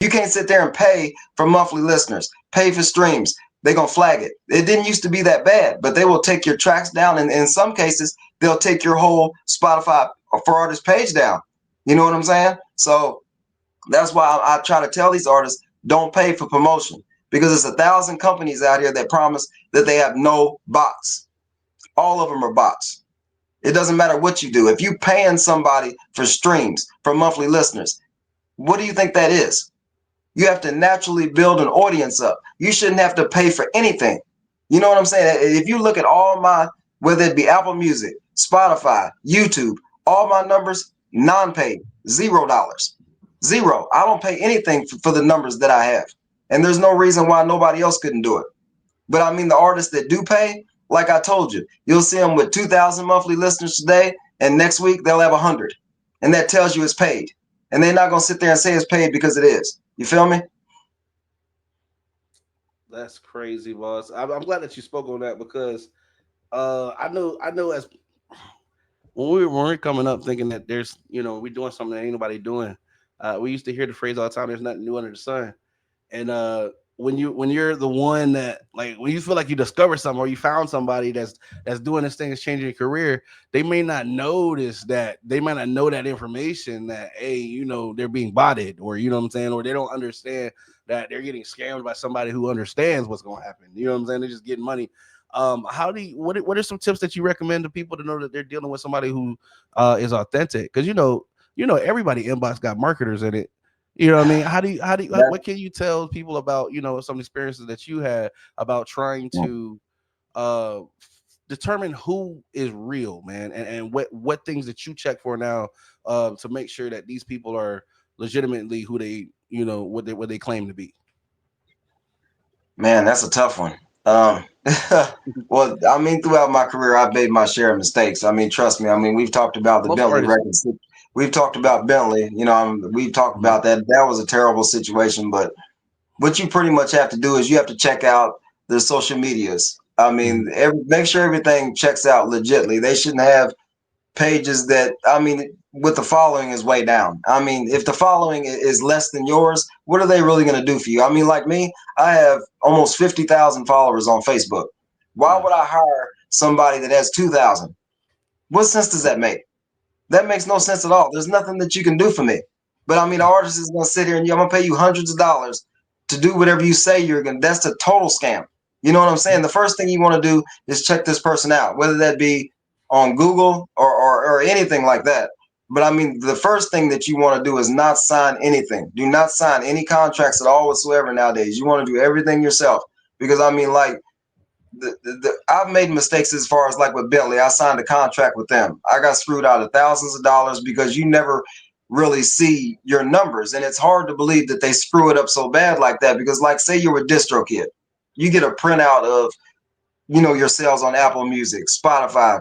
You can't sit there and pay for monthly listeners, pay for streams. They're going to flag it. It didn't used to be that bad, but they will take your tracks down. And in some cases, they'll take your whole Spotify for artists page down. You know what I'm saying? So that's why I try to tell these artists, don't pay for promotion, because there's 1,000 companies out here that promise that they have no bots. All of them are bots. It doesn't matter what you do. If you paying somebody for streams, for monthly listeners, what do you think that is? You have to naturally build an audience up. You shouldn't have to pay for anything. You know what I'm saying? If you look at all my, whether it be Apple Music, Spotify, YouTube, all my numbers, non-paid, $0. Zero. I don't pay anything for the numbers that I have. And there's no reason why nobody else couldn't do it. But I mean, the artists that do pay, like I told you, you'll see them with 2,000 monthly listeners today, and next week they'll have 100. And that tells you it's paid. And they're not going to sit there and say it's paid because it is. You feel me? That's crazy, boss. I'm glad that you spoke on that because I know as when we were coming up thinking that there's we doing something that ain't nobody doing. We used to hear the phrase all the time. There's nothing new under the sun. And when you're the one that like when you feel like you discover something or you found somebody that's doing this thing, is changing your career, they may not notice that they might not know that information that hey they're being botted, or you know what I'm saying, or they don't understand that they're getting scammed by somebody who understands what's going to happen. You know what I'm saying? They're just getting money. How do you what are some tips that you recommend to people to know that they're dealing with somebody who is authentic? Because everybody inbox got marketers in it. You know what I mean? How do you That, what can you tell people about, some experiences that you had about trying to uh determine who is real, man, and what things that you check for now to make sure that these people are legitimately who they, what they claim to be. man, that's a tough one. Um, well, I mean, throughout my career, I've made my share of mistakes. I mean, trust me. I mean, we've talked about the Most Bentley artists records. We've talked about Bentley. We've talked do. about that. That was a terrible situation. But what you pretty much have to do is you have to check out the social medias. I Mhm. mean, make sure everything checks out legitly. They shouldn't have pages that, I mean, with the following is way down. I mean, if the following is less than yours, what are they really going to do for you? I mean, like me, I have almost 50,000 followers on Facebook. Why Yeah. would I hire somebody that has 2,000? What sense does that make? That makes no sense at all. There's nothing that you can do for me. But I mean, the artist is going to sit here and I'm going to pay you hundreds of dollars to do whatever you say you're going to. That's a total scam. You know what I'm saying? The first thing you want to do is check this person out, whether that be on Google or anything like that. But I mean, the first thing that you want to do is not sign anything. Do not sign any contracts at all whatsoever nowadays. You want to do everything yourself. Because I mean, like, I've made mistakes as far as like with Bentley. I signed a contract with them. I got screwed out of thousands of dollars because you never really see your numbers, and it's hard to believe that they screw it up so bad like that. Because like, say you're a DistroKid, you get a printout of your sales on Apple Music, Spotify,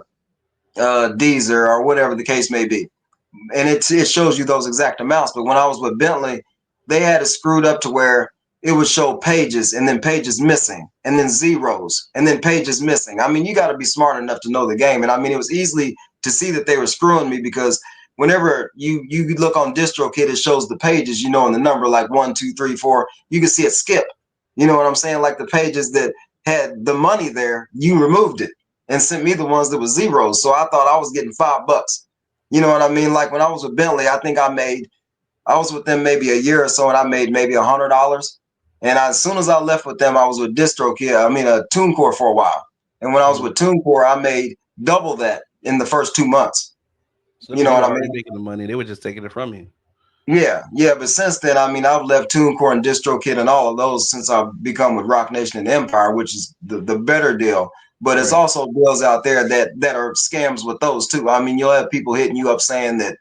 Deezer, or whatever the case may be, and it shows you those exact amounts. But when I was with Bentley, they had it screwed up to where it would show pages and then pages missing and then zeros and then pages missing. I mean, you got to be smart enough to know the game. And I mean, it was easily to see that they were screwing me because whenever you look on DistroKid, it shows the pages, and the number like 1, 2, 3, 4. You can see it skip. You know what I'm saying? Like the pages that had the money there, you removed it and sent me the ones that were zeros. So I thought I was getting $5. You know what I mean? Like when I was with Bentley, I think I was with them maybe a year or so, and I made maybe $100. And as soon as I left with them, I was with DistroKid, I mean, TuneCore for a while. And when I was Mhm. with TuneCore, I made double that in the first 2 months. So that You means know you what were I already mean? making the money. They were just taking it from you. Yeah, yeah. But since then, I mean, I've left TuneCore and DistroKid and all of those since I've become with Rock Nation and Empire, which is the better deal. But it's Right. also deals out there that are scams with those too. I mean, you'll have people hitting you up saying that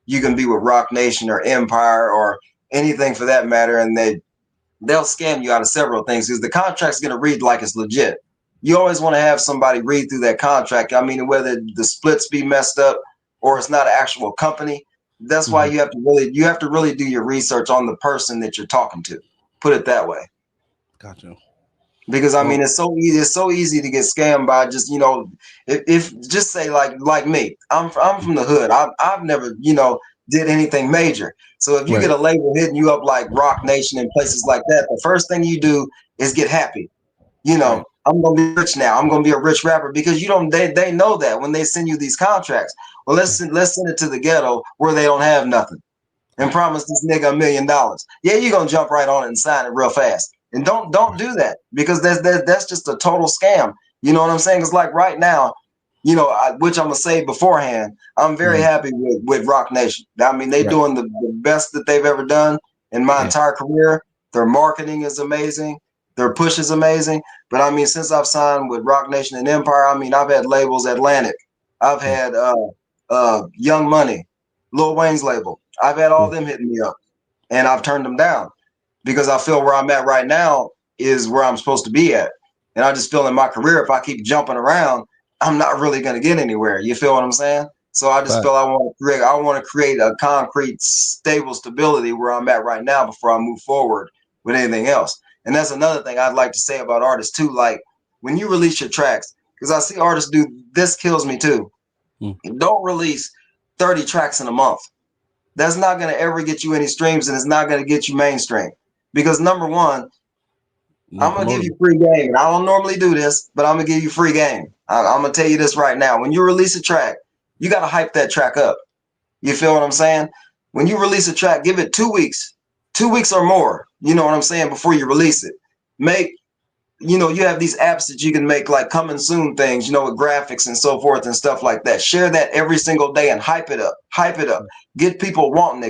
you can be with Rock Nation or Empire or anything for that matter, and they'll scam you out of several things because the contract's going to read like it's legit. You always want to have somebody read through that contract. I mean, whether the splits be messed up or it's not an actual company, that's why Mhm. you have to really do your research on the person that you're talking to. Put it that way. Gotcha. Because I mean, Well, it's so easy to get scammed by just if just say like me, I'm from the hood. I've never did anything major. So if you get Right. a label hitting you up like Rock Nation and places like that, the first thing you do is get happy. Right. I'm gonna be rich now. I'm gonna be a rich rapper because you don't. They know that when they send you these contracts. Well, let's send it to the ghetto where they don't have nothing and promise this nigga $1 million. Yeah, you're gonna jump right on it and sign it real fast. And don't do that because that's just a total scam. You know what I'm saying? It's like right now, which I'm gonna say beforehand. I'm very Mhm. happy with Rock Nation. I mean, they Right. doing the best that they've ever done in my Yeah. entire career. Their marketing is amazing. Their push is amazing. But I mean, since I've signed with Rock Nation and Empire, I mean, I've had labels Atlantic. I've Mm, had Young Money, Lil Wayne's label. I've had all mm, them hitting me up, and I've turned them down because I feel where I'm at right now is where I'm supposed to be at. And I just feel in my career, if I keep jumping around, I'm not really going to get anywhere. You feel what I'm saying? So I just feel facts. I want to create a concrete, stable stability where I'm at right now before I move forward with anything else. And that's another thing I'd like to say about artists too. Like when you release your tracks, because I see artists do this kills me too. Mm, Don't release 30 tracks in a month. That's not going to ever get you any streams and it's not going to get you mainstream. Because number one, no I'm going to give promoter. you free game. And I don't normally do this, but I'm going to give you free game. I'm going to tell you this right now. When you release a track, you got to hype that track up. You feel what I'm saying? When you release a track, give it 2 weeks, 2 weeks or more. You know what I'm saying? Before you release it, make you have these apps that you can make like coming soon things, with graphics and so forth and stuff like that. Share that every single day and hype it up, get people wanting it.